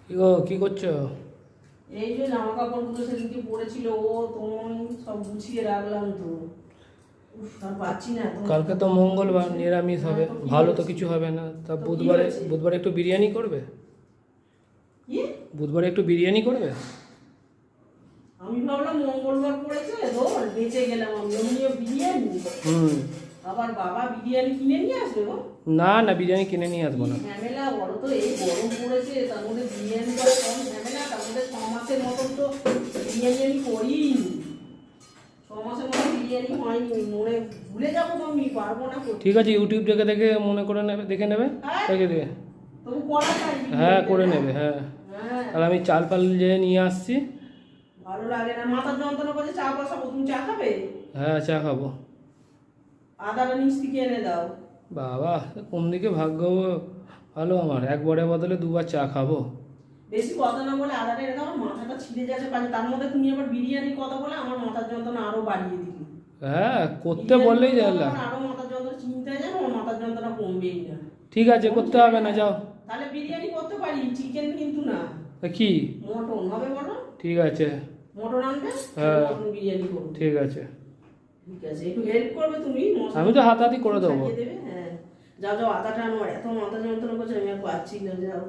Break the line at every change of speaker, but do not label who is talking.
গো কি করছো?
এই যে জামা কাপড়গুলো সেদিনকে পড়েছিল ও তুমি সব গুছিয়ে রাখলাম তো। উফ, আর পাচ্ছি না তো।
কালকে তো মঙ্গলবার, নিরামিষ হবে,
তো কি
ভালো তো
হয়েছে?
কিছু হবে না। তা
তো কি
বুধবারে
হয়েছে?
বুধবারে একটু বিরিয়ানি করবে?
কি?
বুধবারে একটু বিরিয়ানি করবে?
আমি ভাবলাম মঙ্গলবার পড়েছে দোল বেঁচে গেলাম আমি অমনিও বিরিয়ানি।
হুম।
আবার বাবা বিরিয়ানি কিনে নিয়ে আসবে গো।
না না, বিরিয়ানি কিনে নিয়ে আসবো না।
ঝামেলা বড় তো, এই গরম পড়েছে তার মধ্যে বিরিয়ানি করা কম ঝামেলা, তার মধ্যে 6 মাসের মতন তো বিরিয়ানি আমি করিনি। 6 মাসের মতো বিরিয়ানি হয়নি, মনে ভুলে যাবো আমি, পারবো না করতে।
ঠিক আছে, ইউটিউব দেখে দেখে মনে করে নেবে, দেখে নেবে।
হ্যাঁ?
দেখে দেবে।
তবু করা যায়
হ্যাঁ,
বিরিয়ানি,
করে
তাই না?
নেবে, হ্যাঁ।
হ্যাঁ,
তাহলে আমি চাল ফাল যে নিয়ে আসছি।
ভালো লাগে না, মাথার যন্ত্রণা করছে, চা বসাবো, তুমি চা খাবে?
হ্যাঁ, চা খাবো।
আদাটা নিচ থেকে এনে দাও।
বাবা, কোন দিকে ভাগ্য ভালো আমার, একবারের বদলে দুবার চা খাবো।
বেশি কথা না বলে আদাটা এনে দাও, আমার মাথাটা ছিঁড়ে যাচ্ছে কাজে, তার মধ্যে তুমি আবার বিরিয়ানির কথা বলে আমার মাথার যন্ত্রণা আরো বাড়িয়ে দিলি।
হ্যাঁ, করতে বললেই জানলা।
আরো মাথার যন্ত্রণা চিন্তায় যায়, আমার মাথার যন্ত্রণা কমবেই না।
ঠিক আছে, করতে হবে না, যাও।
তাহলে বিরিয়ানি করতে পারি, চিকেন কিন্তু না।
তা কি?
মটন হবে, মটন।
ঠিক আছে।
মটন আনবে,
হ্যাঁ।
মটন বিরিয়ানি করবো।
ঠিক আছে।
ঠিক আছে, একটু হেল্প করবে তুমি, মশলা
আমি তো হাতাহাতি করে দেবো।
ছাড়িয়ে দেবে। হ্যাঁ, যাও যাও, আদাটা আনো, আর এত মাথা যন্ত্রণা করছে আমি আর পাচ্ছি না, যাও।